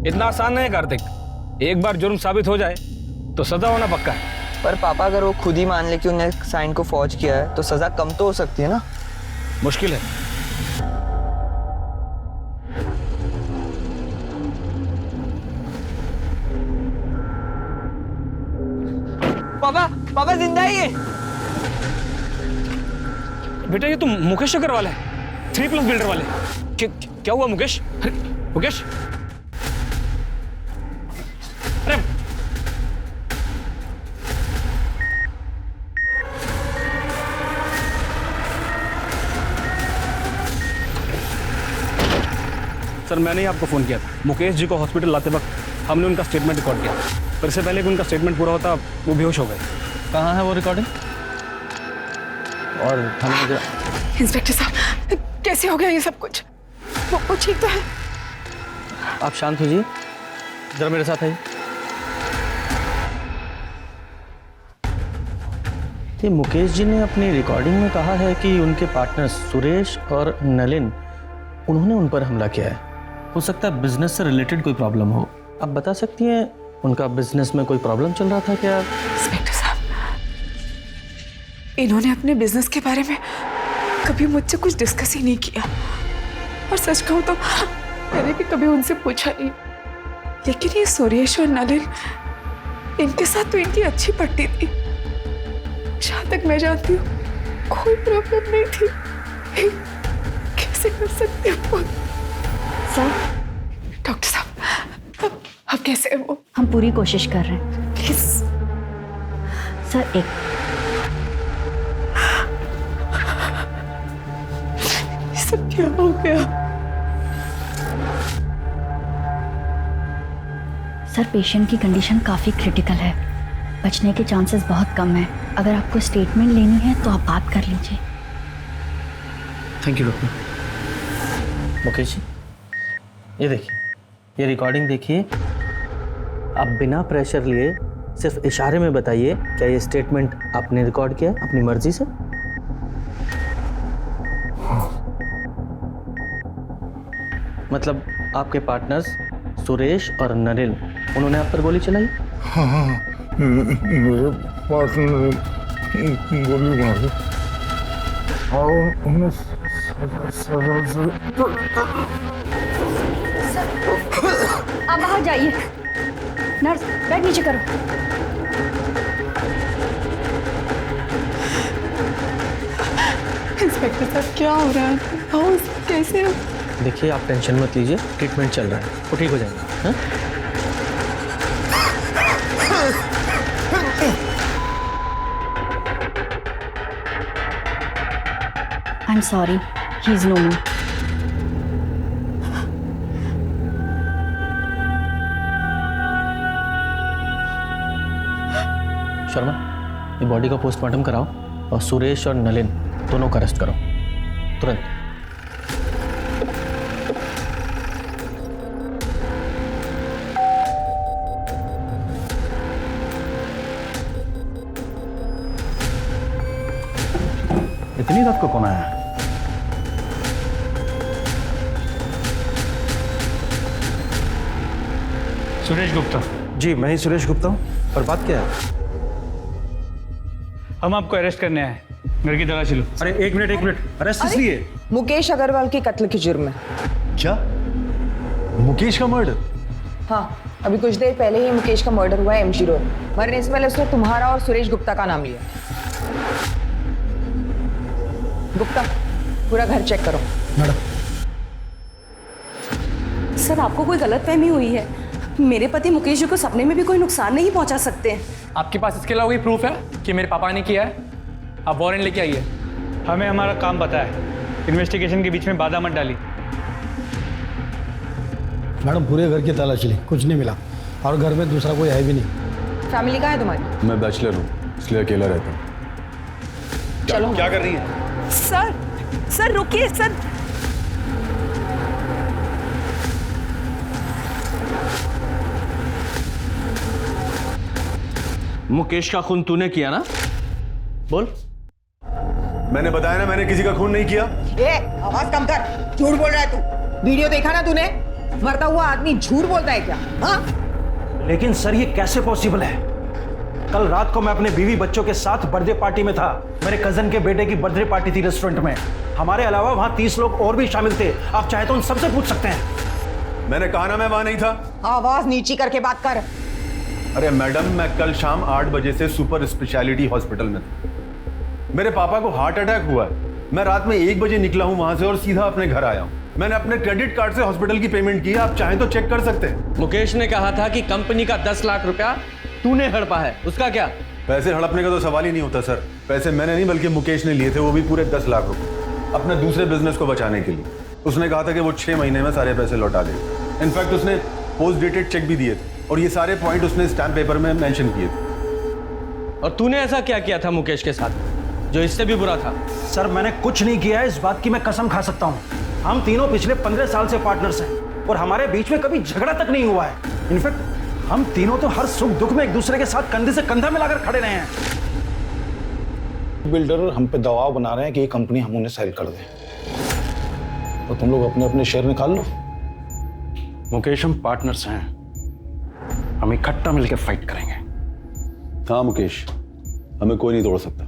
इतना आसान नहीं है कार्तिक। एक बार जुर्म साबित हो जाए तो सजा होना पक्का है। पर पापा अगर वो खुद ही मान ले कि उन्हें साइन को फॉर्ज किया है तो सजा कम तो हो सकती है ना। मुश्किल है। पापा पापा जिंदा ही है। बेटा ये तो मुकेश अग्रवाल है, 3+ बिल्डर वाले। क्या हुआ मुकेश? अरे मुकेश, अरे सर मैंने ही आपको फोन किया था। मुकेश जी को हॉस्पिटल लाते वक्त हमने उनका स्टेटमेंट रिकॉर्ड किया, पर इससे पहले कि उनका स्टेटमेंट पूरा होता वो बेहोश हो गए। कहाँ है वो रिकॉर्डिंग? और हमें इंस्पेक्टर साहब कैसे हो गया ये सब कुछ? वो ठीक तो है? आप शांत हो जी, जरा मेरे साथ आइए। ये मुकेश जी ने अपनी रिकॉर्डिंग में कहा है कि उनके पार्टनर्स सुरेश और नलिन, उन्होंने उन पर हमला किया है। हो सकता है बिजनेस से रिलेटेड कोई प्रॉब्लम हो। आप बता सकती हैं उनका बिजनेस में कोई प्रॉब्लम चल रहा था क्या? इंस्पेक्टर साहब, इन्होंने अपने बिजनेस के बारे में कभी मुझसे कुछ डिस्कस ही नहीं किया, और सच कहूं तो मैंने भी कभी उनसे पूछा नहीं। लेकिन ये सुरेश और नलिन, इनके साथ तो इनकी अच्छी पड़ती थी। जहां तक मैं जानती हूँ कोई प्रॉब्लम नहीं थी। कैसे कर सकते हो सर? डॉक्टर साहब अब कैसे है वो? हम पूरी कोशिश कर रहे हैं। प्लीज सर एक ये सब क्या हो गया? सर पेशेंट की कंडीशन काफ़ी क्रिटिकल है, बचने के चांसेस बहुत कम है। अगर आपको स्टेटमेंट लेनी है तो आप बात कर लीजिए। Thank you doctor. Mukesh ji, ये देखिए, ये रिकॉर्डिंग देखिए। आप बिना प्रेशर लिए सिर्फ इशारे में बताइए, क्या ये स्टेटमेंट आपने रिकॉर्ड किया अपनी मर्जी से? मतलब आपके पार्टनर्स सुरेश और नलिन, उन्होंने आप पर गोली चलाई? हाँ, मेरे पार्टनर ने गोली मारी और उन्हें आप बाहर जाइए। नर्स बैग नीचे करो। इंस्पेक्टर साहब क्या हो रहा है? कैसे? देखिए आप टेंशन मत लीजिए, ट्रीटमेंट चल रहा है, वो ठीक हो जाएंगे। हाँ? I'm sorry, he's no more. Sharma, ये बॉडी का पोस्टमार्टम कराओ और सुरेश और नलिन दोनों को अरेस्ट करो तुरंत। इतनी रात को कौन आया? सुरेश गुप्ता। जी मैं ही सुरेश गुप्ता हूँ। और बात क्या है? हम आपको अरेस्ट करने आए, घर की तलाशी लो। अरे एक मिनट, अरेस्ट किस लिए? मुकेश अग्रवाल के कत्ल के जुर्म में। क्या? मुकेश का मर्डर? हाँ, अभी कुछ देर पहले ही मुकेश का मर्डर हुआ है एमजी रोड। मरने से पहले उसने तुम्हारा और सुरेश गुप्ता का नाम लिया। गुप्ता, पूरा घर चेक करो। मैडम। सर आपको कोई गलतफहमी हुई है। मेरे पति मुकेश जी को सपने में भी कोई नुकसान नहीं पहुंचा सकते हैं। आपके पास इसके अलावा कोई प्रूफ है कि मेरे पापा ने किया है? आप वारंट लेके आइए। हमें हमारा काम पता है, इन्वेस्टिगेशन के बीच में बाधा मत डाली। मैडम पूरे घर की तलाशी ली, कुछ नहीं मिला, और घर में दूसरा कोई है भी नहीं। फैमिली कहाँ है तुम्हारी? मैं बैचलर हूँ, इसलिए अकेला रहता हूँ। चलो। क्या कर रही है? सर रुकिए सर। मुकेश का खून तूने किया ना? बोल। मैंने बताया ना, मैंने किसी का खून नहीं किया। आवाज कम कर, झूठ बोल रहा है तू। वीडियो देखा ना तूने? मरता हुआ आदमी झूठ बोलता है क्या? हाँ, लेकिन सर ये कैसे पॉसिबल है? कल रात को मैं अपने बीवी बच्चों के साथ बर्थडे पार्टी में था। मेरे कजन के बेटे की बर्थडे पार्टी थी रेस्टोरेंट में। हमारे अलावा वहां 30 लोग और भी शामिल थे। आप चाहे तो उन सबसे पूछ सकते हैं। मैंने कहा ना मैं वहां नहीं था। आवाज नीची करके बात कर। अरे मैडम, मैं कल शाम 8 बजे से सुपर स्पेशलिटी हॉस्पिटल में था। मेरे पापा को हार्ट अटैक हुआ है। मैं रात में 1 बजे निकला हूं वहां से और सीधा अपने घर आया हूं। मैंने अपने क्रेडिट कार्ड से हॉस्पिटल की पेमेंट की है, आप चाहें तो चेक कर सकते हैं। मुकेश ने कहा था कि कंपनी का 10 लाख रुपया तूने हड़पा है, उसका क्या? पैसे हड़पने का तो सवाल ही नहीं होता सर। पैसे मैंने नहीं बल्कि मुकेश ने लिए थे, वो भी पूरे 10 लाख रुपए अपने दूसरे बिजनेस को बचाने के लिए। उसने कहा था कि वो 6 महीने में सारे पैसे लौटा देगा। इनफैक्ट उसने पोस्ट डेटेड चेक भी दिए थे और ये सारे पॉइंट उसने स्टैम्प पेपर में मेंशन किए थे। और तूने ऐसा क्या किया था मुकेश के साथ जो इससे भी बुरा था? सर मैंने कुछ नहीं किया है, इस बात की मैं कसम खा सकता हूँ। हम तीनों पिछले 15 साल से पार्टनर्स हैं और हमारे बीच में कभी झगड़ा तक नहीं हुआ है। इनफैक्ट हम तीनों तो हर सुख दुख में एक दूसरे के साथ कंधे से कंधा मिलाकर खड़े रहे हैं। बिल्डर हम पे दबाव बना रहे हैं कि ये कंपनी हम उन्हें सेल कर दें, तो तुम लोग अपने अपने शेयर निकाल लो। मुकेश हम पार्टनर्स हैं, हम इकट्ठा मिलकर फाइट करेंगे। हाँ मुकेश, हमें कोई नहीं तोड़ सकता।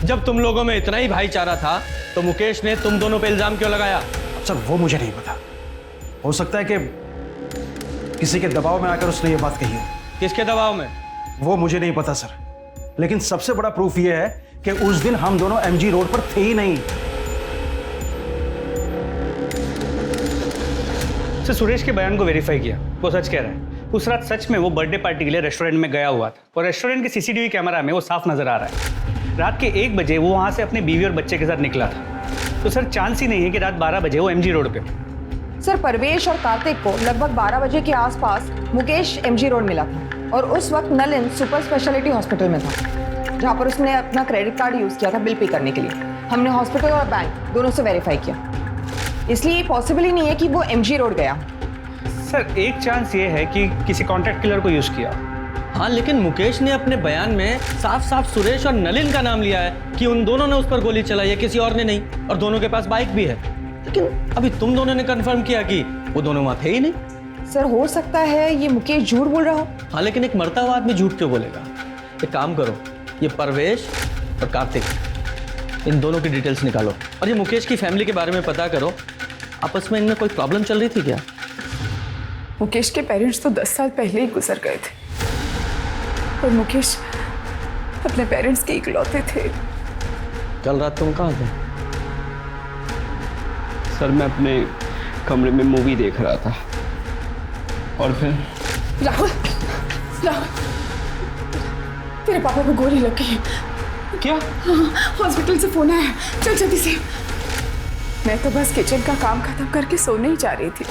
जब तुम लोगों में इतना ही भाईचारा था तो मुकेश ने तुम दोनों पे इल्जाम क्यों लगाया? सर वो मुझे नहीं पता, हो सकता है कि किसी के दबाव में आकर उसने ये बात कही हो। किसके दबाव में? वो मुझे नहीं पता सर, लेकिन सबसे बड़ा प्रूफ ये है कि उस दिन हम दोनों एमजी रोड पर थे ही नहीं। सर सुरेश के बयान को वेरीफाई किया, वो सच कह रहा है। उस रात सच में वो बर्थडे पार्टी के लिए रेस्टोरेंट में गया हुआ था और रेस्टोरेंट के सीसीटीवी कैमरा में वो साफ नजर आ रहा है। रात के 1 बजे वो वहां से अपने बीवी और बच्चे के साथ निकला था, तो सर चांस ही नहीं है कि रात 12 बजे वो एमजी रोड पे। सर परवेश और कार्तिक को लगभग 12 बजे के आसपास मुकेश एमजी रोड मिला था और उस वक्त नलिन सुपर स्पेशलिटी हॉस्पिटल में था, जहाँ पर उसने अपना क्रेडिट कार्ड यूज किया था बिल पे करने के लिए। हमने हॉस्पिटल और बैंक दोनों से वेरीफाई किया, इसलिए पॉसिबल ही नहीं है कि वो एमजी रोड गया। सर एक चांस ये है कि किसी कॉन्ट्रैक्ट किलर को यूज किया। हाँ, लेकिन मुकेश ने अपने बयान में साफ साफ सुरेश और नलिन का नाम लिया है कि उन दोनों ने उस पर गोली चलाई है, किसी और ने नहीं, और दोनों के पास बाइक भी है। लेकिन अभी तुम दोनों ने कंफर्म किया कि वो दोनों वहां थे ही नहीं। सर हो सकता है ये मुकेश झूठ बोल रहा हो। हाँ, लेकिन एक मरता हुआ आदमी झूठ क्यों बोलेगा? एक काम करो, ये परवेश और कार्तिक, इन दोनों की डिटेल्स निकालो और ये मुकेश की फैमिली के बारे में पता करो। आपस में इनमें कोई प्रॉब्लम चल रही थी क्या? मुकेश के पेरेंट्स तो 10 साल पहले ही गुजर गए थे और मुकेश अपने पेरेंट्स के इकलौते थे। कल रात तुम कहाँ थे? सर मैं अपने कमरे में मूवी देख रहा था और फिर राहुल, राहुल, तेरे पापा को गोली लग गई। क्या? हॉस्पिटल से फोन आया, चल जल्दी से। मैं तो बस किचन का काम खत्म करके सोने ही जा रही थी।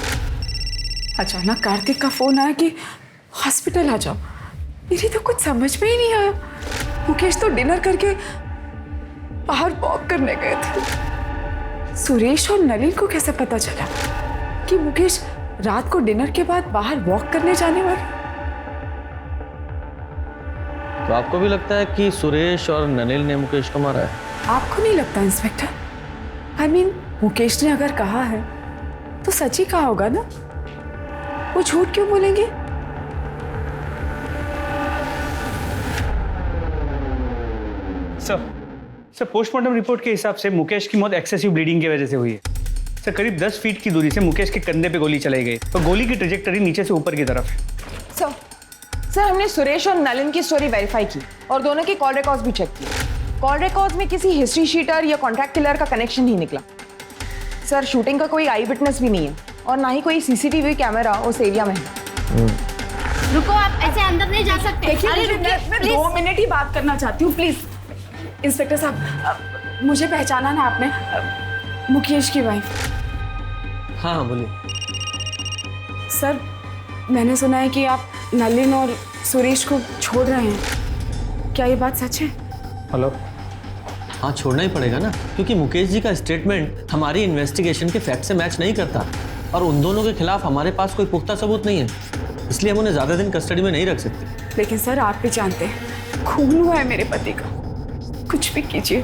अचानक कार्तिक का फोन आया कि हॉस्पिटल आ जाओ। मेरी तो कुछ समझ में ही नहीं आया। मुकेश तो डिनर करके बाहर वॉक करने गए थे। सुरेश और नलिन को कैसे पता चला कि मुकेश रात को डिनर के बाद बाहर वॉक करने जाने वाले? तो आपको भी लगता है कि सुरेश और नलिन ने मुकेश को मारा है? आपको नहीं लगता इंस्पेक्टर? I mean, मुकेश ने अगर कहा है तो सच ही कहा होगा ना, वो झूठ क्यों बोलेंगे? सर पोस्टमार्टम रिपोर्ट के हिसाब से मुकेश की मौत एक्सेसिव ब्लीडिंग की वजह से हुई है। सर करीब 10 फीट की दूरी से मुकेश के कंधे पे गोली चलाई गई और गोली की ट्रेजेक्टरी नीचे से ऊपर की तरफ है। सर हमने सुरेश और नलिन की स्टोरी वेरीफाई की और दोनों की कॉल रिकॉर्ड्स भी चेक किए। कॉल रिकॉर्ड्स में किसी हिस्ट्री शीटर या कॉन्ट्रैक्ट किलर का कनेक्शन नहीं निकला। सर शूटिंग का कोई आई विटनेस भी नहीं है और ना ही कोई सीसीटीवी कैमरा उस एरिया में है। रुको, आप ऐसे अंदर नहीं जा सकते। देखिए मैं 2 मिनट ही बात करना चाहती हूँ, प्लीज। इंस्पेक्टर साहब, मुझे पहचाना ना आपने? मुकेश की वाइफ। हाँ बोलिए। सर मैंने सुना है कि आप नलिन और सुरेश को छोड़ रहे हैं, क्या ये बात सच है? हेलो। हाँ, छोड़ना ही पड़ेगा ना, क्योंकि मुकेश जी का स्टेटमेंट हमारी इन्वेस्टिगेशन के फैक्ट से मैच नहीं करता और उन दोनों के खिलाफ हमारे पास कोई पुख्ता सबूत नहीं है, इसलिए हम उन्हें ज़्यादा दिन कस्टडी में नहीं रख सकते। लेकिन सर आप भी जानते हैं, खून हुआ है मेरे पति का। कुछ भी कीजिए,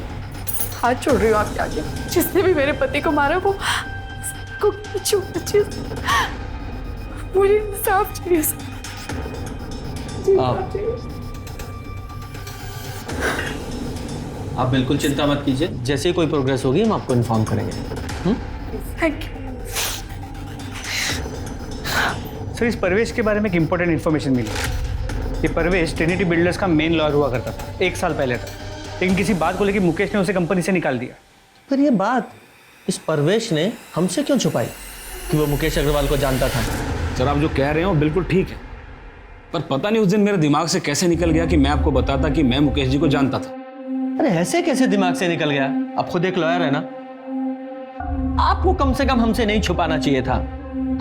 हाथ छोड़ रही हूँ आपके आगे। जिसने भी मेरे पति को मारा वो को छोड़ना चाहिए। मुझे इंसाफ चाहिए सर। आप बिल्कुल चिंता मत कीजिए, जैसे ही कोई प्रोग्रेस होगी हम आपको इन्फॉर्म करेंगे। Thank you. सर इस परवेश के बारे में एक इंपॉर्टेंट इन्फॉर्मेशन मिली। ये परवेश ट्रिनिटी बिल्डर्स का मेन लॉयर हुआ करता था 1 साल पहले तक, लेकिन किसी बात को लेकर मुकेश ने उसे कंपनी से निकाल दिया। पर ये बात इस परवेश ने हमसे क्यों छुपाई कि वो मुकेश अग्रवाल को जानता था? सर आप जो कह रहे हो बिल्कुल ठीक है, पर पता नहीं उस दिन मेरे दिमाग से कैसे निकल गया कि मैं आपको बताता कि मैं मुकेश जी को जानता था। अरे ऐसे कैसे दिमाग से निकल गया? आप खुद एक लॉयर है ना, आपको कम से कम हमसे नहीं छुपाना चाहिए था।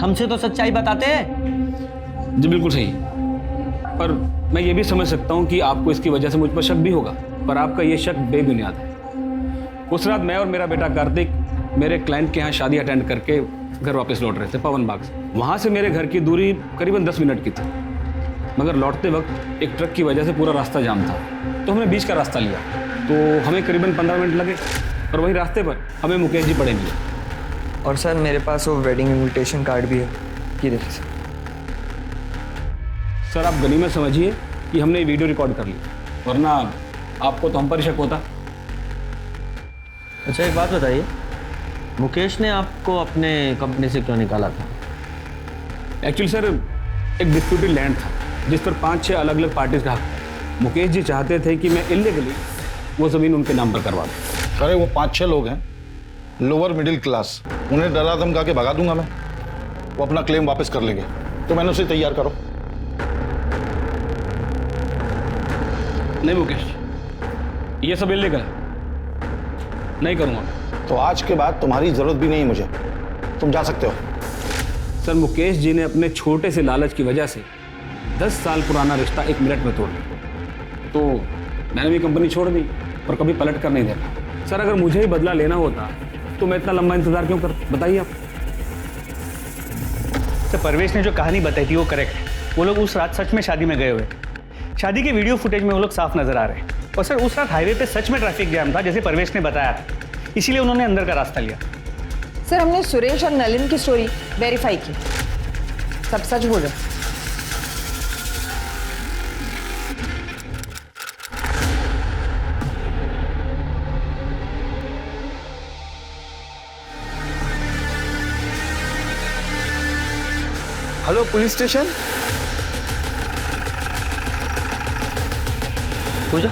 हमसे तो सच्चाई बताते हैं। जी बिल्कुल सही, पर मैं ये भी समझ सकता हूँ कि आपको इसकी वजह से मुझ पर शक भी होगा, पर आपका ये शक बेबुनियाद है। उस रात मैं और मेरा बेटा कार्तिक मेरे क्लाइंट के यहाँ शादी अटेंड करके घर वापस लौट रहे थे पवन बाग से। वहाँ से मेरे घर की दूरी करीबन 10 मिनट की थी, मगर लौटते वक्त एक ट्रक की वजह से पूरा रास्ता जाम था, तो हमने बीच का रास्ता लिया। तो हमें करीबन 15 मिनट लगे और वही रास्ते पर हमें मुकेश जी पड़े मिले। और सर मेरे पास वो वेडिंग इनविटेशन कार्ड भी है, ये देखिए सर। सर आप गनीमत समझिए कि हमने वीडियो रिकॉर्ड कर ली, वरना आपको तो हम पर शक होता। अच्छा एक बात बताइए, मुकेश ने आपको अपने कंपनी से क्यों निकाला था? एक्चुअली सर एक डिस्प्यूटेड लैंड था जिस पर 5-6 अलग अलग पार्टीज का हक था। मुकेश जी चाहते थे कि मैं इलीगली वो ज़मीन उनके नाम पर करवा दूँ। अरे वो 5-6 लोग हैं, लोअर मिडिल क्लास, उन्हें डरा धमका के भगा दूंगा मैं। वो अपना क्लेम वापस कर लेंगे, तो मैंने उसे तैयार करो। नहीं मुकेश, ये सब इलीगल है, नहीं करूँगा। तो आज के बाद तुम्हारी जरूरत भी नहीं मुझे, तुम जा सकते हो। सर मुकेश जी ने अपने छोटे से लालच की वजह से 10 साल पुराना रिश्ता 1 मिनट में तोड़ दिया, तो मैंने भी कंपनी छोड़ दी और कभी पलट कर नहीं देखा। सर अगर मुझे ही बदला लेना होता तो मैं इतना लंबा इंतजार क्यों कर, बताइए आप। सर परवेश ने जो कहानी बताई थी वो करेक्ट है। वो लोग उस रात सच में शादी में गए हुए। शादी के वीडियो फुटेज में वो लोग साफ नजर आ रहे हैं। और सर उस रात हाईवे पे सच में ट्रैफिक जैम था जैसे परवेश ने बताया था, इसीलिए उन्होंने अंदर का रास्ता लिया। सर हमने सुरेश और नलिन की स्टोरी वेरीफाई की, सब सच बोल रहे। Hello police station. Pooja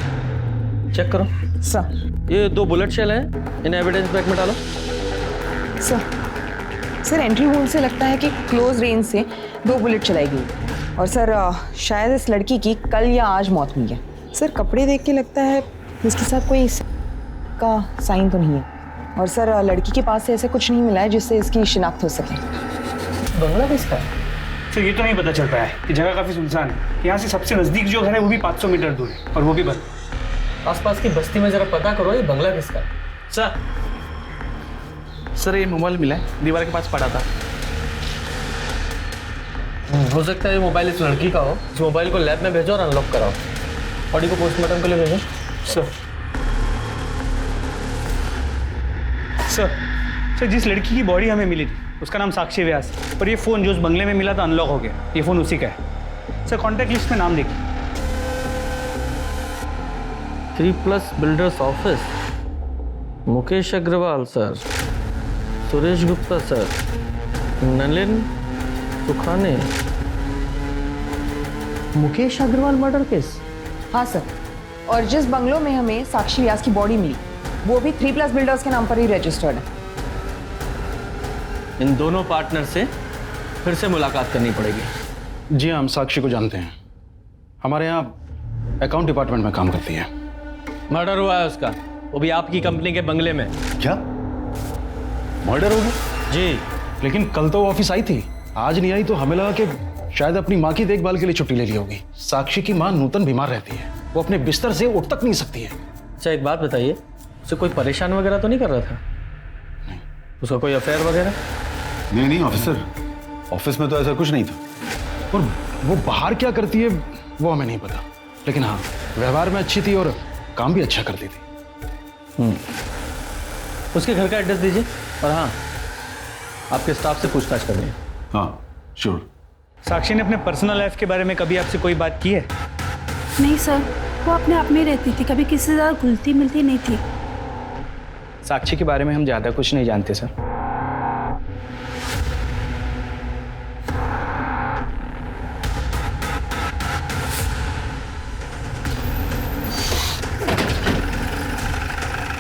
check करो। सर ये 2 बुलेट शेल हैं, इन एविडेंस बैग में डालो। सर एंट्री वोल्ट से लगता है कि क्लोज रेंज से 2 बुलेट चलाई गई। और सर शायद इस लड़की की कल या आज मौत हुई है। सर कपड़े देख के लगता है इसके साथ कोई का साइन तो नहीं है। और सर लड़की के पास से ऐसा कुछ नहीं मिला है जिससे इसकी शिनाख्त हो सके। बंगला किसका है? सर ये तो नहीं पता चल पाया है कि जगह काफ़ी सुनसान है। यहाँ से सबसे नज़दीक जो घर है वो भी 500 मीटर दूर है और वो भी बंद। आसपास की बस्ती में जरा पता करो ये बंगला किसका है। सर ये मोबाइल मिला है, दीवार के पास पड़ा था। हो सकता है ये मोबाइल इस लड़की का हो। इस मोबाइल को लैब में भेजो और अनलॉक कराओ। बॉडी को पोस्टमार्टम के लिए भेजो। सर जिस लड़की की बॉडी हमें मिली थी उसका नाम साक्षी व्यास, और ये फ़ोन जो उस बंगले में मिला था अनलॉक हो गया। ये फ़ोन उसी का है। सर कॉन्टैक्ट लिस्ट में नाम देखिए। 3+ builders office, Mukesh Agarwal sir, Suresh Gupta sir, Nalin Sukhane. Mukesh Agarwal murder case. हाँ सर, और जिस बंगलों में हमें साक्षी व्यास की बॉडी मिली वो भी 3+ बिल्डर्स के नाम पर ही रजिस्टर्ड है। इन दोनों पार्टनर से फिर से मुलाकात करनी पड़ेगी। जी हम साक्षी को जानते हैं, हमारे यहाँ अकाउंट डिपार्टमेंट में काम करती है। मर्डर हुआ है उसका, वो भी आपकी कंपनी के बंगले में। क्या मर्डर हो गया? जी। लेकिन कल तो वो ऑफिस आई थी, आज नहीं आई, तो हमें लगा कि शायद अपनी माँ की देखभाल के लिए छुट्टी ले ली होगी। साक्षी की माँ नूतन बीमार रहती है, वो अपने बिस्तर से उठ तक नहीं सकती है। अच्छा एक बात बताइए, उसे कोई परेशान वगैरह तो नहीं कर रहा था? नहीं। उसका कोई अफेयर वगैरह? नहीं ऑफिसर, ऑफिस में तो ऐसा कुछ नहीं था। और वो बाहर क्या करती है वो हमें नहीं पता, लेकिन हाँ व्यवहार में अच्छी थी और काम भी अच्छा करती थी। उसके घर का एड्रेस दीजिए और हाँ, आपके स्टाफ से पूछताछ करनी है। हाँ श्योर। साक्षी ने अपने पर्सनल लाइफ के बारे में कभी आपसे कोई बात की है? नहीं सर, वो अपने आप में रहती थी, कभी किसी से ज़्यादा घुलती मिलती नहीं थी। साक्षी के बारे में हम ज़्यादा कुछ नहीं जानते सर।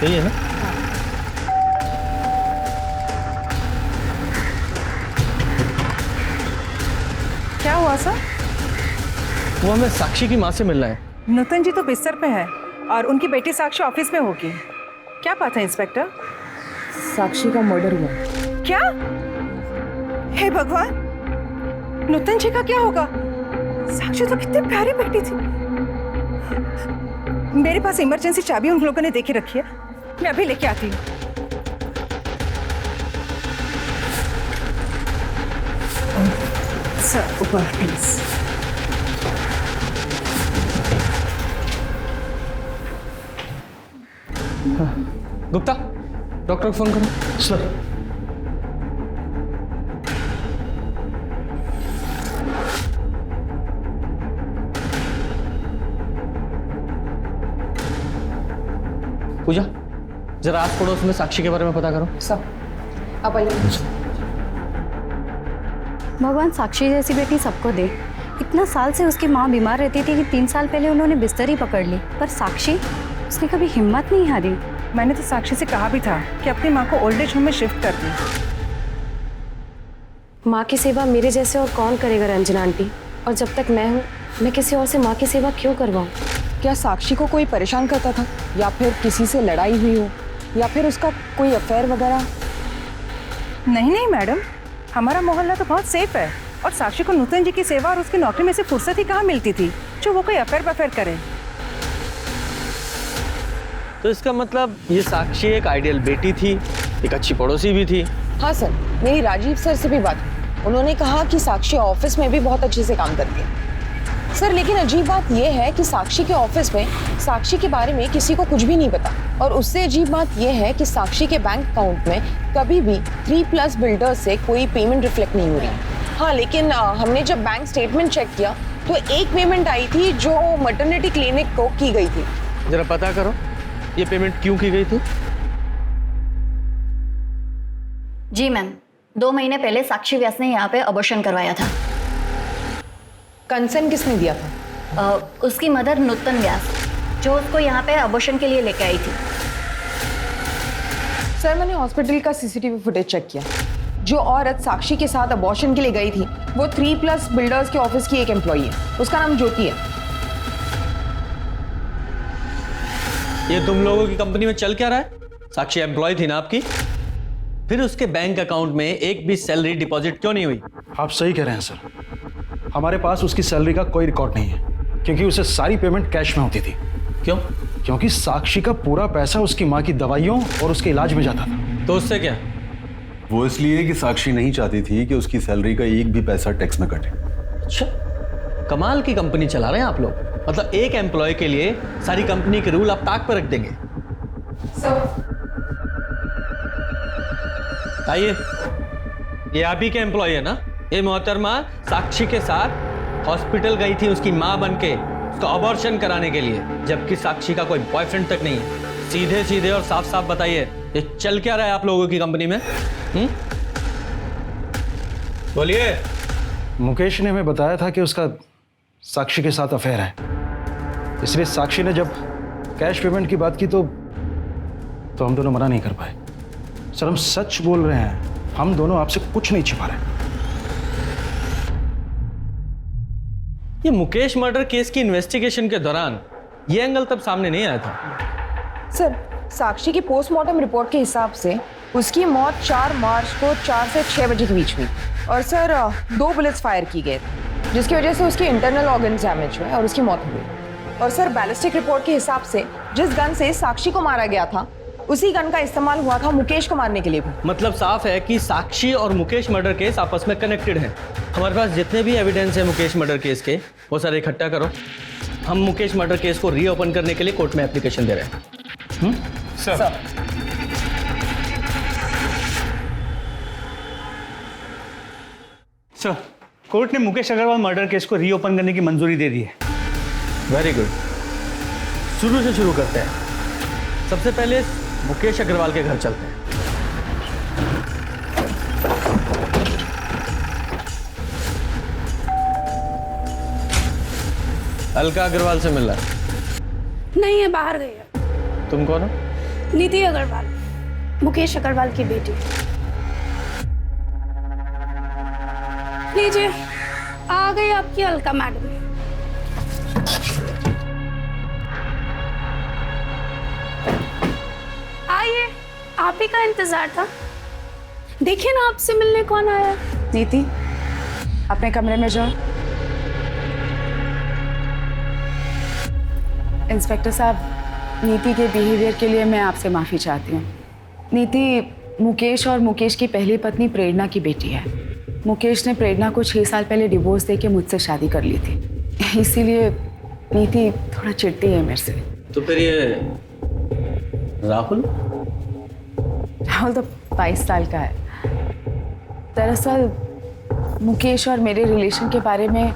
यही है ना? क्या हुआ सर? वो हमें साक्षी की माँ से मिलना है। नूतन जी तो बिस्तर पे है और उनकी बेटी साक्षी ऑफिस में होगी। क्या बात है इंस्पेक्टर? साक्षी का मर्डर हुआ। क्या? हे भगवान, नूतन जी का क्या होगा? साक्षी तो कितनी प्यारी बेटी थी। मेरे पास इमरजेंसी चाबी उन लोगों ने देके रखी है, मैं अभी लेके आती हूँ। सर ऊपर प्लीज। गुप्ता, डॉक्टर को फोन करो। सर पूजा, जरा आस पड़ोस में साक्षी के बारे में पता करो। सब आप आइए। भगवान साक्षी जैसी बेटी सबको दे। इतना साल से उसकी माँ बीमार रहती थी कि 3 साल पहले उन्होंने बिस्तर ही पकड़ ली, पर साक्षी, उसने कभी हिम्मत नहीं हारी। मैंने तो साक्षी से कहा भी था कि अपनी माँ को ओल्ड एज होम में शिफ्ट कर दी। माँ की सेवा मेरे जैसे और कौन करेगा रंजना आंटी? और जब तक मैं हूँ, मैं किसी और से माँ की सेवा क्यों करवाऊँ? क्या साक्षी को कोई परेशान करता था, या फिर किसी से लड़ाई हुई हो, या फिर उसका कोई अफेयर वगैरह? नहीं नहीं मैडम, हमारा मोहल्ला तो बहुत सेफ है और साक्षी को नूतन जी की सेवा और उसकी नौकरी में से फुर्सत ही कहाँ मिलती थी जो वो कोई अफेयर करे। तो इसका मतलब ये साक्षी एक आइडियल बेटी थी, एक अच्छी पड़ोसी भी थी। हाँ सर, मेरी राजीव सर से भी बात हुई। उन्होंने कहा कि साक्षी ऑफिस में भी बहुत अच्छे से काम करती है। सर लेकिन अजीब बात यह है कि साक्षी के ऑफिस में साक्षी के बारे में किसी को कुछ भी नहीं पता, और उससे अजीब बात यह है कि साक्षी के बैंक अकाउंट में कभी भी 3+ बिल्डर्स से कोई पेमेंट रिफ्लेक्ट नहीं हो रही। हाँ लेकिन हमने जब बैंक स्टेटमेंट चेक किया तो एक पेमेंट आई थी जो मैटरनिटी क्लिनिक को की गई थी। जरा पता करो ये पेमेंट क्यों की गई थी। जी मैम, 2 महीने पहले साक्षी व्यास ने यहाँ पे अबॉर्शन करवाया था। कंसर्न किसने दिया था? उसकी मदर नूतन व्यास, जो उसको यहाँ पे अबॉर्शन के लिए लेके आई थी। सर मैंने हॉस्पिटल का सीसीटीवी फुटेज चेक किया। जो औरत साक्षी के साथ अबॉर्शन के लिए गई थी वो 3+ बिल्डर्स के ऑफिस की एक एम्प्लॉई है। उसका नाम ज्योति है। ये तुम लोगों की कंपनी में चल क्या रहा है? साक्षी एम्प्लॉय थी ना आपकी, फिर उसके बैंक अकाउंट में एक भी सैलरी डिपॉजिट क्यों नहीं हुई? आप सही कह रहे हैं सर, हमारे पास उसकी सैलरी का कोई रिकॉर्ड नहीं है, क्योंकि उसे सारी पेमेंट कैश में होती थी। क्यों? क्योंकि साक्षी का पूरा पैसा उसकी माँ की दवाइयों और उसके इलाज में जाता था। तो उससे क्या? वो इसलिए कि साक्षी नहीं चाहती थी कि उसकी सैलरी का एक भी पैसा टैक्स में कटे। अच्छा, कमाल की कंपनी चला रहे हैं आप लोग। मतलब एक एम्प्लॉय के लिए सारी कंपनी के रूल आप ताक पर रख देंगे। आइए, ये आप ही के एम्प्लॉय है ना? ये मोहतरमा साक्षी के साथ हॉस्पिटल गई थी उसकी माँ बनके उसका अबॉर्शन कराने के लिए, जबकि साक्षी का कोई बॉयफ्रेंड तक नहीं है। सीधे सीधे और साफ साफ बताइए, ये चल क्या रहा है आप लोगों की कंपनी में? बोलिए। मुकेश ने हमें बताया था कि उसका साक्षी के साथ अफेयर है, इसलिए साक्षी ने जब कैश पेमेंट की बात की तो हम दोनों मना नहीं कर पाए। सर हम सच बोल रहे हैं, हम दोनों आपसे कुछ नहीं छिपा रहे। ये मुकेश मर्डर केस की इन्वेस्टिगेशन के दौरान ये एंगल तब सामने नहीं आया था। सर साक्षी की पोस्टमार्टम रिपोर्ट के हिसाब से उसकी मौत 4 मार्च को 4 से 6 बजे के बीच हुई, और सर 2 बुलेट्स फायर की गए, जिसकी वजह से उसके इंटरनल ऑर्गन डैमेज हुए और उसकी मौत हो गई। और सर बैलिस्टिक रिपोर्ट के हिसाब से जिस गन से साक्षी को मारा गया था उसी गन का इस्तेमाल हुआ था मुकेश को मारने के लिए भी। मतलब साफ है कि साक्षी और मुकेश मर्डर केस आपस में कनेक्टेड हैं। हमारे पास जितने भी एविडेंस है मुकेश मर्डर केस के वो सारे इकट्ठा करो। हम मुकेश मर्डर केस को रीओपन करने के लिए कोर्ट में एप्लीकेशन दे रहे हैं। सर सर, कोर्ट ने मुकेश अग्रवाल मर्डर केस को रीओपन करने की मंजूरी दे दी है। Very good. शुरू से शुरू करते हैं। सबसे पहले मुकेश अग्रवाल के घर चलते हैं। अलका अग्रवाल से मिला? नहीं है, बाहर गई है। तुम कौन हो? नीति अग्रवाल, मुकेश अग्रवाल की बेटी। लीजिए, आ गई आपकी अलका मैडम। आइए, आप ही का इंतजार था। देखिए ना, आपसे मिलने कौन आया। नीति, अपने कमरे में जाओ। इंस्पेक्टर साहब, नीति के बिहेवियर के लिए मैं आपसे माफ़ी चाहती हूँ। नीति मुकेश और मुकेश की पहली पत्नी प्रेरणा की बेटी है। मुकेश ने प्रेरणा को 6 साल पहले डिवोर्स देके मुझसे शादी कर ली थी, इसीलिए नीति थोड़ा चिढ़ती है मेरे से। तो फिर ये राहुल? राहुल तो 22 साल का है। दरअसल मुकेश और मेरे रिलेशन के बारे में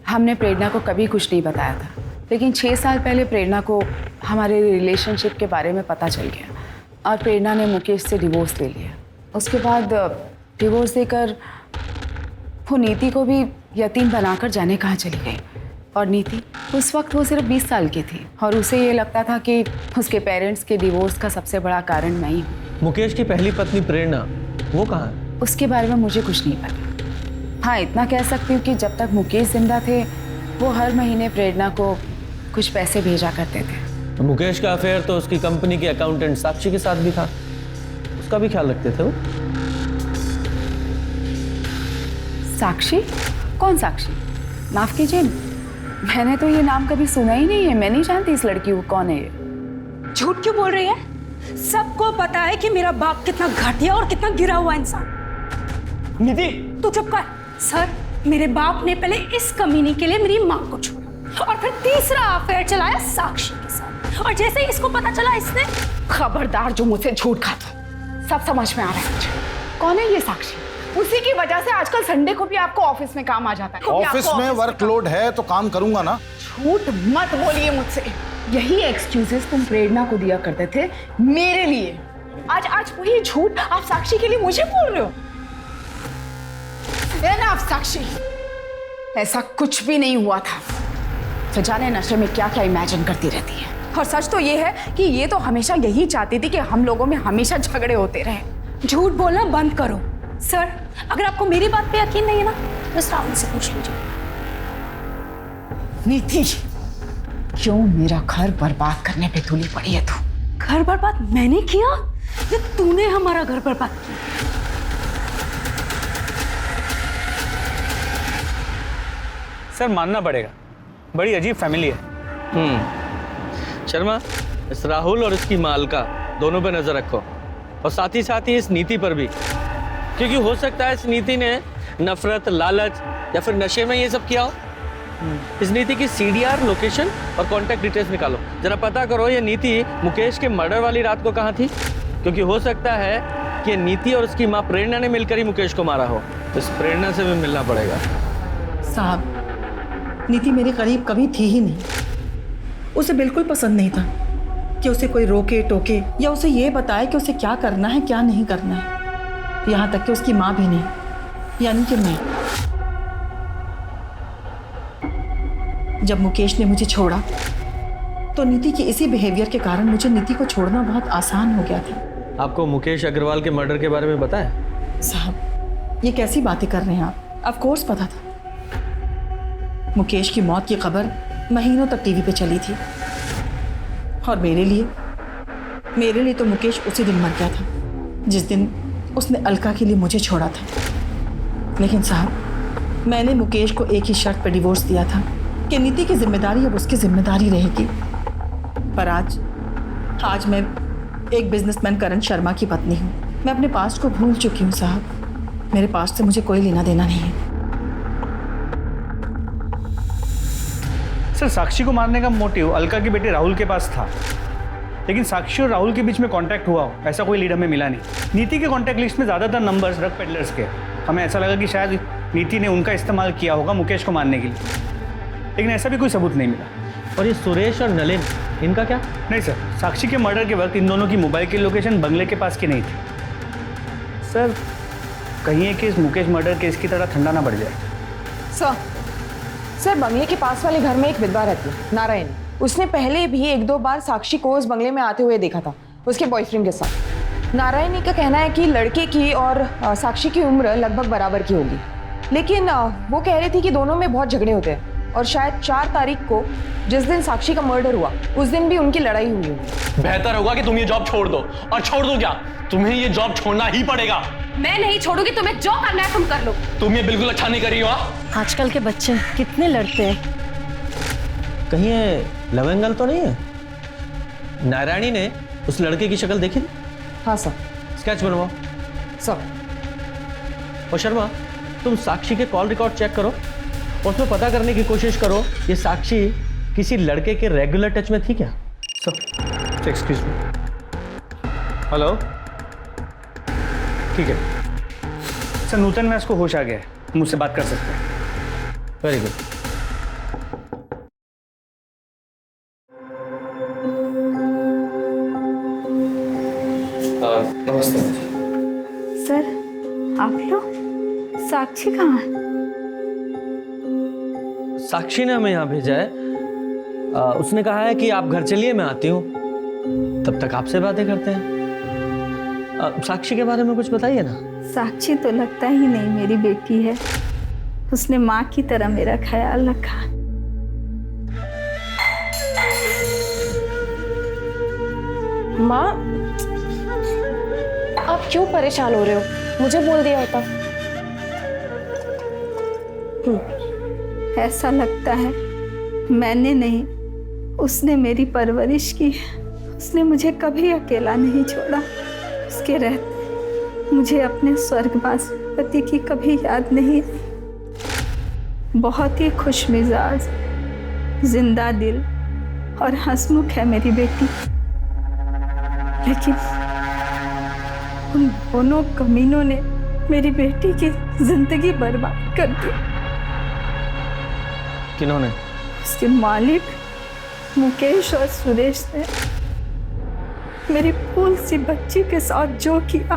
हमने प्रेरणा को कभी कुछ नहीं बताया था, लेकिन 6 साल पहले प्रेरणा को हमारे रिलेशनशिप के बारे में पता चल गया और प्रेरणा ने मुकेश से डिवोर्स ले लिया। उसके बाद डिवोर्स देकर वो नीति को भी यतीम बनाकर जाने कहाँ चली गई। और नीति, उस वक्त वो सिर्फ 20 साल की थी और उसे ये लगता था कि उसके पेरेंट्स के डिवोर्स का सबसे बड़ा कारण मैं ही हूँ। मुकेश की पहली पत्नी प्रेरणा, वो कहाँ है? उसके बारे में मुझे कुछ नहीं पता। हाँ, इतना कह सकती हूँ कि जब तक मुकेश जिंदा थे वो हर महीने प्रेरणा को कुछ पैसे भेजा करते थे। मुकेश का अफेयर तो उसकी कंपनी के अकाउंटेंट साक्षी के साथ भी था, उसका भी ख्याल रखते थे वो। साक्षी? कौन साक्षी? माफ कीजिए, मैंने तो ये नाम कभी सुना ही नहीं है। मैं नहीं जानती इस लड़की को कौन है ये। झूठ क्यों बोल रही है? सबको पता है कि मेरा बाप कितना घटिया और कितना गिरा हुआ इंसान। नीति, तू चुप कर। सर, मेरे बाप ने पहले इस कमीनी के लिए मेरी माँ को छोड़ा और फिर तीसरा अफेयर चलाया साक्षी के साथ, और जैसे ही इसको पता चला इसने। खबरदार जो मुझसे झूठ खाता। सब समझ में आ रहा है मुझे। कौन है ये साक्षी? उसी की वजह से आजकल संडे को भी आपको ऑफिस में काम आ जाता है। ऑफिस में वर्कलोड है तो काम करूंगा ना। झूठ मत बोलिए मुझसे। यही एक्सक्यूजेस तुम प्रेरणा को दिया करते थे मेरे लिए। आज वही झूठ आप साक्षी के लिए मुझे बोल रहे हो। आप साक्षी, ऐसा कुछ भी नहीं हुआ था। तो जाने नशे में क्या क्या इमेजिन करती रहती है। और सच तो ये है कि ये तो हमेशा यही चाहती थी कि हम लोगों में हमेशा झगड़े होते रहे। झूठ बोलना बंद करो। सर, अगर आपको मेरी बात पे यकीन नहीं है ना, तो राहुल से पूछ लीजिए। नीति, क्यों मेरा घर बर्बाद करने पे तुली पड़ी है तू? घर बर्बाद मैंने किया या तूने हमारा घर बर्बाद किया? सर, मानना पड़ेगा, बड़ी अजीब फैमिली है। शर्मा, इस राहुल और इसकी मालका दोनों पे नजर रखो, और साथ ही इस नीति पर भी, क्योंकि हो सकता है इस नीति ने नफरत, लालच या फिर नशे में ये सब किया हो। इस नीति की CDR, लोकेशन और कॉन्टैक्ट डिटेल्स निकालो। जरा पता करो ये नीति मुकेश के मर्डर वाली रात को कहाँ थी, क्योंकि हो सकता है कि नीति और उसकी माँ प्रेरणा ने मिलकर ही मुकेश को मारा हो। तो इस प्रेरणा से भी मिलना पड़ेगा। साहब, नीति मेरे करीब कभी थी ही नहीं। उसे बिल्कुल पसंद नहीं था कि उसे कोई रोके टोके या उसे ये बताए कि उसे क्या करना है क्या नहीं करना है। यहाँ तक कि उसकी माँ भी नहीं, यानी कि मैं। जब मुकेश ने मुझे छोड़ा तो नीति के इसी बिहेवियर के कारण मुझे नीति को छोड़ना बहुत आसान हो गया था। आपको मुकेश अग्रवाल के मर्डर के बारे में पता है? साहब, ये कैसी बातें कर रहे हैं आप? ऑफ कोर्स पता था। मुकेश की मौत की खबर महीनों तक टीवी पे चली थी, और मेरे लिए तो मुकेश उसी दिन मर गया था जिस दिन उसने अलका के लिए मुझे छोड़ा था। लेकिन साहब, मैंने मुकेश को एक ही शर्त पर डिवोर्स दिया था कि नीति की जिम्मेदारी अब उसकी जिम्मेदारी रहेगी। पर आज मैं एक बिजनेसमैन करण शर्मा की पत्नी हूँ। मैं अपने पास्ट को भूल चुकी हूँ साहब। मेरे पास्ट से मुझे कोई लेना देना नहीं है। सर, साक्षी को मारने का मोटिव अलका के बेटे राहुल के पास था, लेकिन साक्षी और राहुल के बीच में कांटेक्ट हुआ हो ऐसा कोई लीड हमें मिला नहीं। नीति के कांटेक्ट लिस्ट में ज़्यादातर नंबर्स ड्रग पेडलर्स के। हमें ऐसा लगा कि शायद नीति ने उनका इस्तेमाल किया होगा मुकेश को मारने के लिए, लेकिन ऐसा भी कोई सबूत नहीं मिला। और ये सुरेश और नलिन, इनका क्या? नहीं सर, साक्षी के मर्डर के वक्त इन दोनों की मोबाइल की लोकेशन बंगले के पास की नहीं थी। सर कहीं है कि इस मुकेश मर्डर केस की तरह ठंडा ना बढ़ जाए। सर बंगले के पास वाले घर में एक विधवा रहती है, नारायणी। उसने पहले भी 1-2 बार साक्षी को उस बंगले में आते हुए देखा था उसके बॉयफ्रेंड के साथ। नारायणी का कहना है कि लड़के की और साक्षी की उम्र लगभग बराबर की होगी, लेकिन वो कह रही थी कि दोनों में बहुत झगड़े होते हैं और शायद 4 तारीख को जिस दिन साक्षी का मर्डर हुआ उस दिन भी उनकी लड़ाई हुई होगी। बेहतर होगा कि तुम ये जॉब छोड़ दो। और छोड़ दो क्या, तुम्हें ये जॉब छोड़ना ही पड़ेगा। मैं नहीं छोड़ूंगी, तुम्हें जो करना है तुम कर लो। तुम ये बिल्कुल अच्छा नहीं कर रही हो। आजकल के बच्चे कितने लड़ते हैं। कहीं ये लव एंगल तो नहीं है? नारायणी ने उस लड़के की शक्ल देखी थी? हाँ सर। स्केच बनवाओ सर। और शर्मा, तुम साक्षी के कॉल रिकॉर्ड चेक करो, उसमें पता करने की कोशिश करो ये साक्षी किसी लड़के के रेगुलर टच में थी क्या? Sir excuse me. हेलो, ठीक है सर, नूतन व्यास को होश आ गया है, मुझसे बात कर सकते हैं। Very good. नमस्ते सर आप लोग, साक्षी कहाँ है? साक्षी ने हमें यहाँ भेजा है। उसने कहा है कि आप घर चलिए, मैं आती हूँ, तब तक आपसे बातें करते हैं। साक्षी के बारे में कुछ बताइए ना। साक्षी तो लगता ही नहीं मेरी बेटी है। उसने माँ की तरह मेरा ख्याल रखा। माँ, आप क्यों परेशान हो रहे हो? मुझे बोल दिया होता। ऐसा लगता है मैंने नहीं, उसने मेरी परवरिश की। उसने मुझे कभी अकेला नहीं छोड़ा। उसके रहते मुझे अपने स्वर्गवासी पति की कभी याद नहीं आई। बहुत ही खुश मिजाज, जिंदा दिल और हंसमुख है मेरी बेटी, लेकिन उन दोनों कमीनों ने मेरी बेटी की जिंदगी बर्बाद कर दी। किन्होंने? उसके मालिक मुकेश और सुरेश ने मेरी फूल सी बच्ची के साथ जो किया,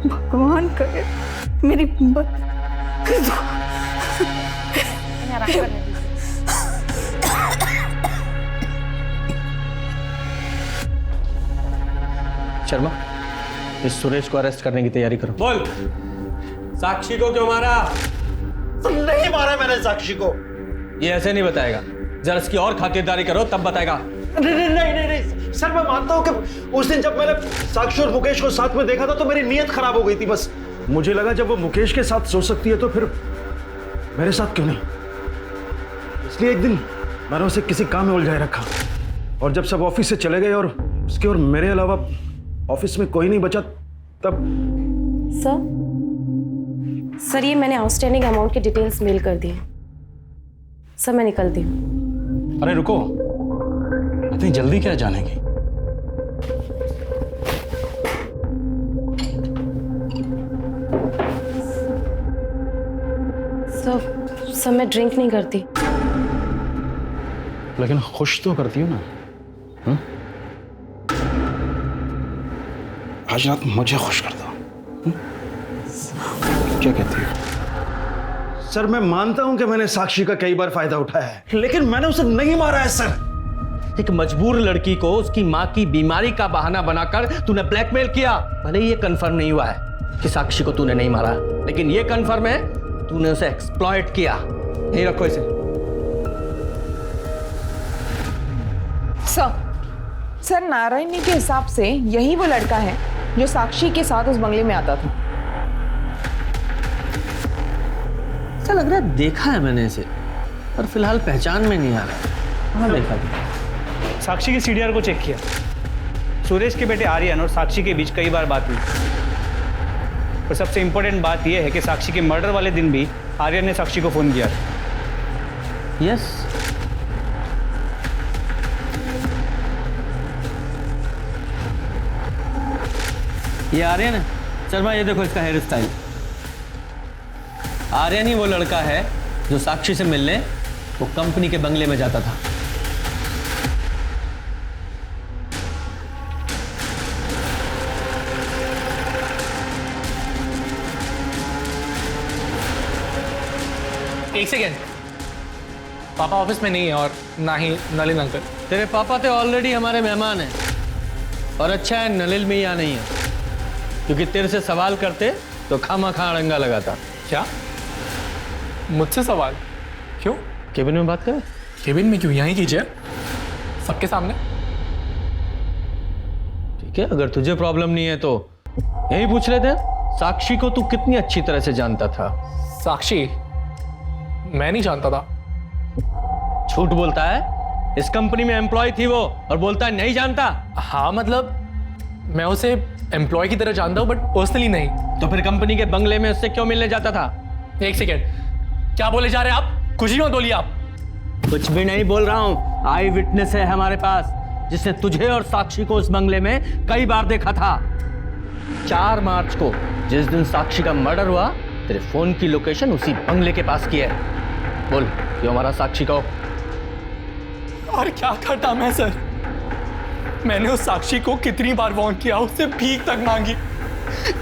भगवान करे मेरी शर्मा, इस सुरेश को अरेस्ट करने की तैयारी करो। बोल, साक्षी को क्यों मारा? नहीं मारा मैंने साक्षी को। ये ऐसे नहीं बताएगा, जरा इसकी और खातिरदारी करो तब बताएगा। नहीं सर, मैं मानता हूँ कि उस दिन जब मैंने साक्षी और मुकेश को साथ में देखा था तो मेरी नीयत खराब हो गई थी। बस मुझे लगा जब वो मुकेश के साथ सो सकती है तो फिर मेरे साथ क्यों नहीं। इसलिए एक दिन मैंने उसे किसी काम में उलझाए रखा, और जब सब ऑफिस से चले गए और उसके और मेरे अलावा ऑफिस में कोई नहीं बचा, तब सर ये मैंने आउटस्टैंडिंग अमाउंट की डिटेल्स मेल कर दी। सर मैं निकलती हूँ। अरे रुको, इतनी जल्दी क्या जाने की? सर मैं ड्रिंक नहीं करती। लेकिन खुश तो करती हो ना? हुँ? आज रात मुझे खुश कर दो। क्या कहती हो? सर मैं मानता हूं कि मैंने साक्षी का कई बार फायदा उठाया है, लेकिन मैंने उसे नहीं मारा है सर। एक मजबूर लड़की को उसकी माँ की बीमारी का बहाना बनाकर तूने ब्लैकमेल किया। भले ही ये कंफर्म नहीं हुआ है कि साक्षी को तूने नहीं मारा, लेकिन ये कंफर्म है तूने उसे एक्सप्लॉइट किया। यही रखो इसे। सर नारायणी के हिसाब से यही वो लड़का है जो साक्षी के साथ उस बंगले में आता था। ऐसा लग रहा है देखा है मैंने इसे, पर फिलहाल पहचान में नहीं आ रहा। कहाँ देखा था? साक्षी के सीडीआर को चेक किया। सुरेश के बेटे आर्यन और साक्षी के बीच कई बार बात हुई, और सबसे इंपॉर्टेंट बात यह है कि साक्षी के मर्डर वाले दिन भी आर्यन ने साक्षी को फोन किया था। यस, ये आर्यन है। शर्मा ये देखो इसका हेयर स्टाइल। आर्यन ही वो लड़का है जो साक्षी से मिलने वो कंपनी के बंगले में जाता था। एक सेकेंड, पापा ऑफिस में नहीं है और ना ही नलिन अंकल। तेरे पापा तो ऑलरेडी हमारे मेहमान हैं और अच्छा है नलिल में यहाँ नहीं है, क्योंकि तेरे से सवाल करते तो खामा-खा अड़ंगा लगाता। क्या मुझसे सवाल? क्यों? केबिन में बात करें? केबिन में क्यों? यहीं कीजिए, सबके सामने। ठीक है, अगर तुझे प्रॉब्लम नहीं है तो यही पूछ लेते हैं। साक्षी को तू कितनी अच्छी तरह से जानता था? साक्षी मैं नहीं जानता था। झूठ बोलता है। इस कंपनी में एम्प्लॉय थी वो और बोलता है नहीं जानता। हाँ मतलब मैं उसे एम्प्लॉय की तरह जानता हूँ बट पर्सनली नहीं। तो फिर कंपनी के बंगले में उससे क्यों मिलने जाता था? एक सेकेंड, क्या बोले जा रहे हैं आप? कुछ ही मत बोलिए आप। कुछ भी नहीं बोल रहा हूँ। आई विटनेस है हमारे पास जिसने तुझे और साक्षी को उस बंगले में कई बार देखा था। 4 मार्च को जिस दिन साक्षी का मर्डर हुआ, तेरे फोन की लोकेशन उसी बंगले के पास की है। बोल, क्यों हमारा साक्षी को? और क्या करता मैं सर? मैंने उस साक्षी को कितनी बार वार्न किया, उससे भीख तक मांगी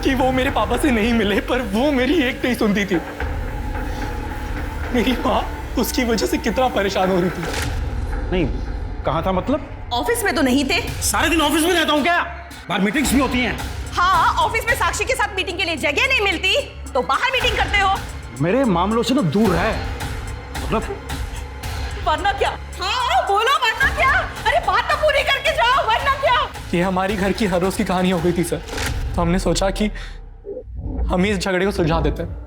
कि वो मेरे पापा से नहीं मिले, पर वो मेरी एक नहीं सुनती थी। मेरी माँ उसकी वजह से कितना परेशान हो रही थी। नहीं, कहाँ था मतलब? ऑफिस में तो नहीं थे। सारे दिन ऑफिस में रहता हूँ क्या? बाहर मीटिंग्स भी होती हैं। हाँ, ऑफिस में साक्षी के साथ मीटिंग के लिए जगह नहीं मिलती तो बाहर मीटिंग करते हो। मेरे मामलों से ना दूर है मतलब। वरना क्या? हाँ बोलो, वरना क्या? अरे बात तो पूरी करके जाओ, वरना क्या? ये हमारी घर की हर रोज की कहानी हो गई थी सर, तो हमने सोचा कि हम ही इस झगड़े को सुलझा देते हैं।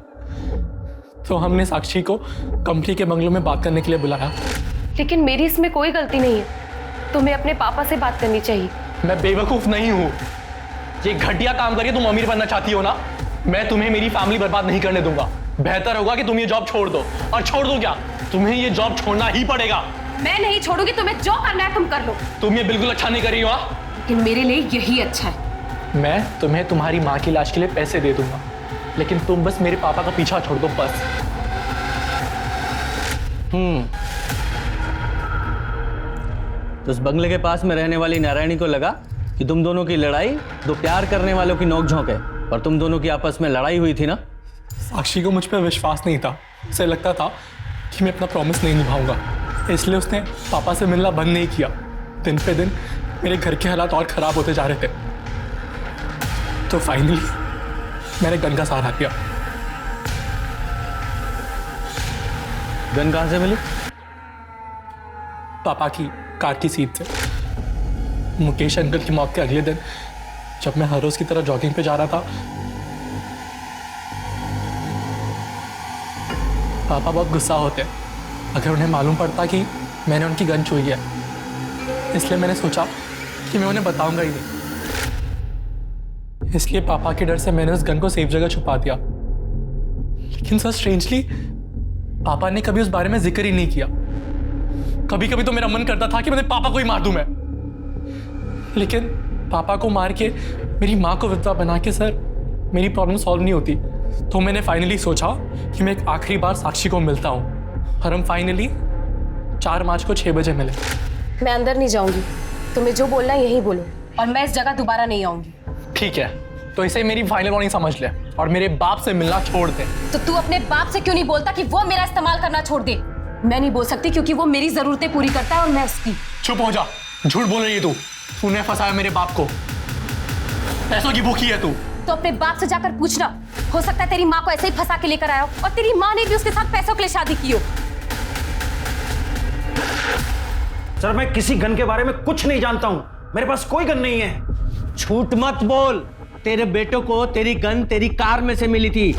तो हमने साक्षी को कंपनी के बंगलों में बात करने के लिए बुलाया। लेकिन मेरी इसमें कोई गलती नहीं है। तुम्हें अपने पापा से बात करनी चाहिए। मैं बेवकूफ नहीं हूँ। ये घटिया काम करके तुम अमीर बनना चाहती हो ना, मैं तुम्हें मेरी फैमिली बर्बाद नहीं करने दूंगा। बेहतर होगा कि तुम ये जॉब छोड़ दो। और छोड़ दो क्या, तुम्हें ये जॉब छोड़ना ही पड़ेगा। मैं नहीं छोड़ूंगी, तुम्हें जो करना है तुम कर लो। तुम ये बिल्कुल अच्छा नहीं कर रही हो। लेकिन मेरे लिए यही अच्छा है। मैं तुम्हें तुम्हारी माँ की लाश के लिए पैसे दे दूंगा, लेकिन तुम बस मेरे पापा का पीछा छोड़ दो बस। तो उस बंगले के पास में रहने वाली नारायणी को लगा कि तुम दोनों की लड़ाई 2 प्यार करने वालों की नोकझोंक है, और तुम दोनों की आपस में लड़ाई हुई थी ना। साक्षी को मुझ पर विश्वास नहीं था। उसे लगता था कि मैं अपना प्रॉमिस नहीं निभाऊंगा, इसलिए उसने पापा से मिलना बंद नहीं किया। दिन पे दिन मेरे घर के हालात और खराब होते जा रहे थे। तो फाइनली मैंने गन का सहारा लिया। गन कहां से मिली? पापा की कार की सीट से। मुकेश अंकल की मौत के अगले दिन जब मैं हर रोज की तरह जॉगिंग पे जा रहा था, पापा बहुत गुस्सा होते अगर उन्हें मालूम पड़ता कि मैंने उनकी गन छुई है। इसलिए मैंने सोचा कि मैं उन्हें बताऊंगा ही नहीं। इसलिए पापा के डर से मैंने उस गन को सेफ जगह छुपा दिया। लेकिन सर स्ट्रेंजली पापा ने कभी उस बारे में जिक्र ही नहीं किया। कभी कभी तो मेरा मन करता था कि मैं पापा को ही मार दूं मैं, लेकिन पापा को मार के मेरी माँ को विधवा बना के सर मेरी प्रॉब्लम सॉल्व नहीं होती। तो मैंने फाइनली सोचा कि मैं एक आखिरी बार साक्षी को मिलता हूँ, और हम फाइनली 4 मार्च को 6 बजे मिले। मैं अंदर नहीं जाऊंगी, तुम्हें जो बोलना है यही बोलो, और मैं इस जगह दोबारा नहीं आऊंगी। ठीक है, तो इसे मेरी फाइनल वार्निंग समझ ले और मेरे बाप से मिलना छोड़ दे। तो तू अपने बाप से क्यों नहीं बोलता कि वो मेरा इस्तेमाल करना छोड़ दे? मैं नहीं बोल सकती क्योंकि वो मेरी जरूरतें पूरी करता है और मैं उसकी। चुप हो जा, झूठ बोल रही है तू। तूने फंसाया मेरे बाप को, पैसों की भूखी है तू। तो अपने बाप से जाकर पूछना, हो सकता है तेरी माँ को ऐसे ही फंसा के लेकर आया हो और तेरी माँ ने भी उसके साथ पैसों के लिए शादी की हो। सर मैं किसी गन के बारे में कुछ नहीं जानता हूं, मेरे पास कोई गन नहीं है। झूठ मत बोल। तेरे बेटों को तेरी गन तेरी कार में से मिली थी,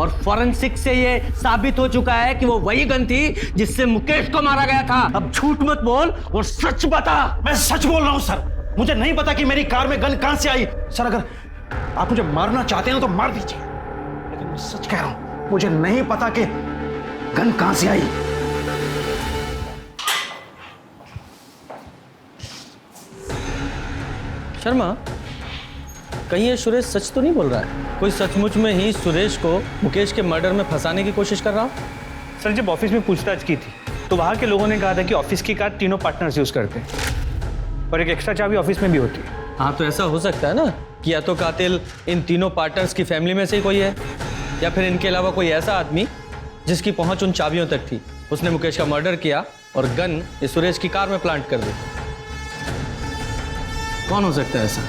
और फॉरेंसिक से ये साबित हो चुका है कि वो वही गन थी जिससे मुकेश को मारा गया था। अब झूठ मत बोल और सच बता। मैं सच बोल रहा हूं सर, मुझे नहीं पता कि मेरी कार में गन कहां से आई। सर अगर आप मुझे मारना चाहते हैं तो मार दीजिए, लेकिन मैं सच कह रहा हूं, मुझे नहीं पता कि गन कहां से आई। शर्मा, कहीं ये सुरेश सच तो नहीं बोल रहा है? कोई सचमुच में ही सुरेश को मुकेश के मर्डर में फंसाने की कोशिश कर रहा हो? सर जब ऑफिस में पूछताछ की थी तो वहाँ के लोगों ने कहा था कि ऑफिस की कार तीनों पार्टनर्स यूज़ करते हैं और एक एक्स्ट्रा चाबी ऑफिस में भी होती है। हाँ, तो ऐसा हो सकता है ना कि या तो कातिल इन तीनों पार्टनर्स की फैमिली में से ही कोई है, या फिर इनके अलावा कोई ऐसा आदमी जिसकी पहुंच उन चाबियों तक थी। उसने मुकेश का मर्डर किया और गन इस सुरेश की कार में प्लांट कर दी। कौन हो सकता है ऐसा?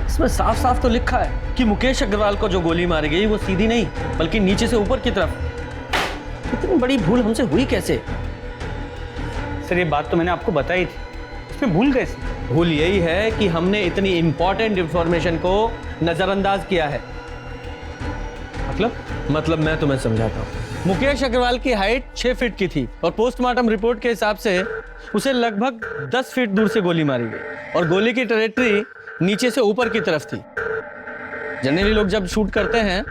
इसमें साफ साफ तो लिखा है कि मुकेश अग्रवाल को जो गोली मारी गई वो सीधी नहीं बल्कि नीचे से ऊपर की तरफ। इतनी बड़ी भूल हमसे हुई कैसे? सर ये बात तो मैंने आपको बताई थी, इसमें भूल कैसे? भूल यही है कि हमने इतनी इंपॉर्टेंट इंफॉर्मेशन को नजरअंदाज किया है। मतलब मैं तुम्हें समझाता हूँ। मुकेश अग्रवाल की हाइट 6 फीट की थी और पोस्टमार्टम रिपोर्ट के हिसाब से उसे लगभग 10 फीट दूर से गोली मारी गई और गोली की ट्रैजेक्टरी नीचे से ऊपर की तरफ थी। जनरली लोग जब शूट करते हैं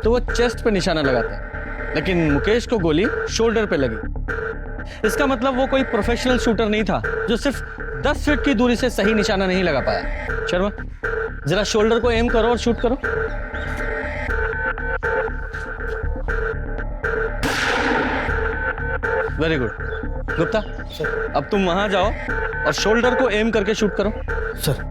तो वो चेस्ट पे निशाना लगाते हैं, लेकिन मुकेश को गोली शोल्डर पे लगी। इसका मतलब वो कोई प्रोफेशनल शूटर नहीं था जो सिर्फ 10 फीट की दूरी से सही निशाना नहीं लगा पाया। शर्मा, जरा शोल्डर को एम करो और शूट करो। Very good. गुप्ता, अब तुम वहां जाओ और शोल्डर को एम करके शूट करो। सर।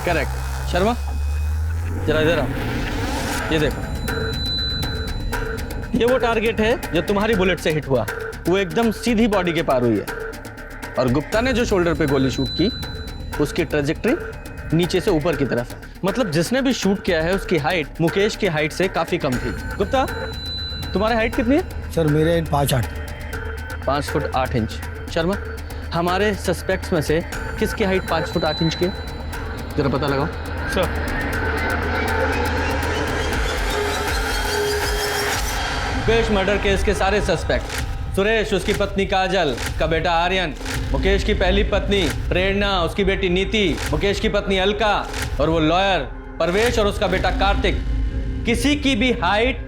करेक्ट। शर्मा, जरा इधर आओ। ये देखो, ये वो टारगेट है जो तुम्हारी बुलेट से हिट हुआ। वो एकदम सीधी बॉडी के पार हुई है और गुप्ता ने जो शोल्डर पे गोली शूट की उसकी ट्रेजेक्टरी नीचे से ऊपर की तरफ। मतलब जिसने भी शूट किया है उसकी हाइट मुकेश की हाइट से काफी कम थी। गुप्ता, तुम्हारी हाइट कितनी है? सर मेरे 5'8". 5 फुट 8 इंच। शर्मा, हमारे सस्पेक्ट्स में से किसकी हाइट 5 फुट 8 इंच की है? जरा पता लगाओ। सर मुकेश मर्डर केस के सारे सस्पेक्ट, सुरेश, उसकी पत्नी काजल, उसका बेटा आर्यन, मुकेश की पहली पत्नी प्रेरणा, उसकी बेटी नीति, मुकेश की पत्नी अलका और वो लॉयर परवेश और उसका बेटा कार्तिक, किसी की भी हाइट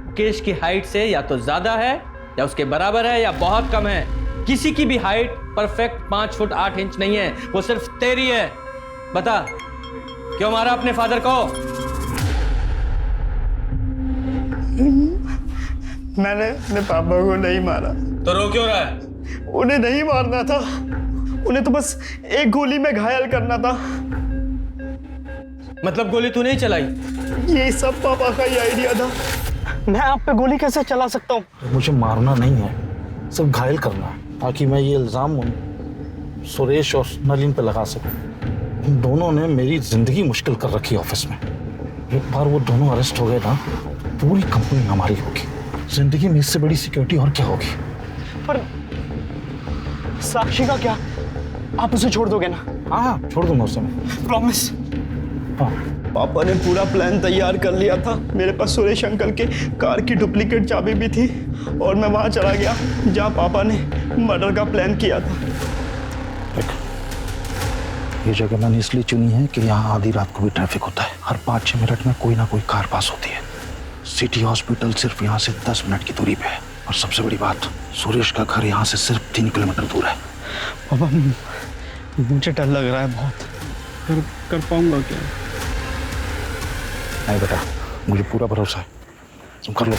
मुकेश की हाइट से या तो ज्यादा है या उसके बराबर है या बहुत कम है। किसी की भी हाइट परफेक्ट 5 फुट 8 इंच नहीं है, वो सिर्फ तेरी है। बता, क्यों मारा अपने फादर को? मैंने अपने पापा को नहीं मारा। तो रो क्यों रहा है? उन्हें नहीं मारना था, उन्हें तो बस एक गोली में घायल करना था। मतलब गोली तू नहीं चलाई? ये सब पापा का ही आइडिया था। मैं आप पे गोली कैसे चला सकता हूँ? मुझे मारना नहीं है, सिर्फ घायल करना है, ताकि मैं ये इल्ज़ाम सुरेश और नलिन पे लगा सकूं। इन दोनों ने मेरी जिंदगी मुश्किल कर रखी ऑफिस में। एक बार वो दोनों अरेस्ट हो गए ना, पूरी कंपनी हमारी होगी। जिंदगी में इससे बड़ी सिक्योरिटी और क्या होगी? पर साक्षी का क्या? आप उसे छोड़ दोगे ना? हाँ, छोड़ दूंगा उसे। प्रॉमिस? हाँ। पापा ने पूरा प्लान तैयार कर लिया था। मेरे पास सुरेश अंकल के कार की डुप्लीकेट चाबी भी थी और मैं वहां चला गया जहां पापा ने मर्डर का प्लान किया था। ये जगह मैंने इसलिए चुनी है कि यहाँ आधी रात को भी ट्रैफिक होता है। हर 5-6 मिनट में कोई ना कोई कार पास होती है। सिटी हॉस्पिटल सिर्फ यहाँ से 10 मिनट की दूरी पे है और सबसे बड़ी बात, सुरेश का घर यहाँ से सिर्फ 3 किलोमीटर दूर है। पापा, मुझे डर लग रहा है बहुत। कर पाऊंगा क्या? नहीं बेटा, मुझे पूरा भरोसा है, तुम कर लो।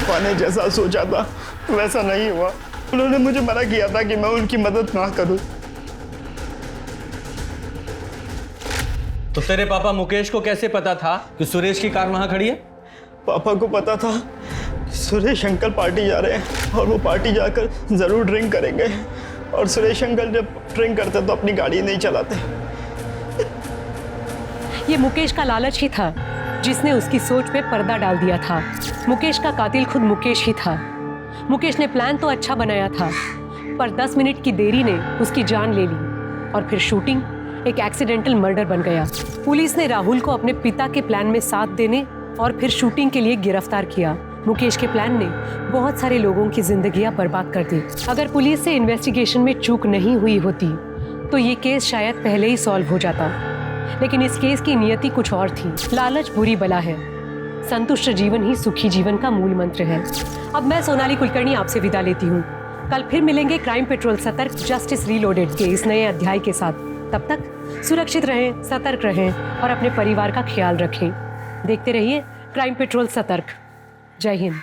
पापा ने जैसा सोचा था वैसा नहीं हुआ। उन्होंने मुझे मना किया था कि मैं उनकी मदद ना करूं। तो तेरे पापा मुकेश को कैसे पता था कि सुरेश की कार वहां खड़ी है? पापा को पता था कि सुरेश अंकल पार्टी जा रहे हैं और वो पार्टी जाकर जरूर ड्रिंक करेंगे, और सुरेश अंकल जब ड्रिंक करते तो अपनी गाड़ी नहीं चलाते। ये मुकेश का लालच ही था जिसने उसकी सोच पे पर्दा डाल दिया था। मुकेश का कातिल खुद मुकेश ही था। मुकेश ने प्लान तो अच्छा बनाया था, पर 10 मिनट की देरी ने उसकी जान ले ली और फिर शूटिंग एक एक्सीडेंटल मर्डर बन गया। पुलिस ने राहुल को अपने पिता के प्लान में साथ देने और फिर शूटिंग के लिए गिरफ्तार किया। मुकेश के प्लान ने बहुत सारे लोगों की जिंदगियां बर्बाद कर दी। अगर पुलिस से इन्वेस्टिगेशन में चूक नहीं हुई होती तो ये केस शायद पहले ही सॉल्व हो जाता। लेकिन इस केस की नियति कुछ और थी। लालच बुरी बला है, संतुष्ट जीवन ही सुखी जीवन का मूल मंत्र है। अब मैं सोनाली कुलकर्णी आपसे विदा लेती हूँ। कल फिर मिलेंगे क्राइम पेट्रोल सतर्क जस्टिस रीलोडेड के इस नए अध्याय के साथ। तब तक सुरक्षित रहें, सतर्क रहें और अपने परिवार का ख्याल रखें। देखते रहिए क्राइम पेट्रोल सतर्क। जय हिंद।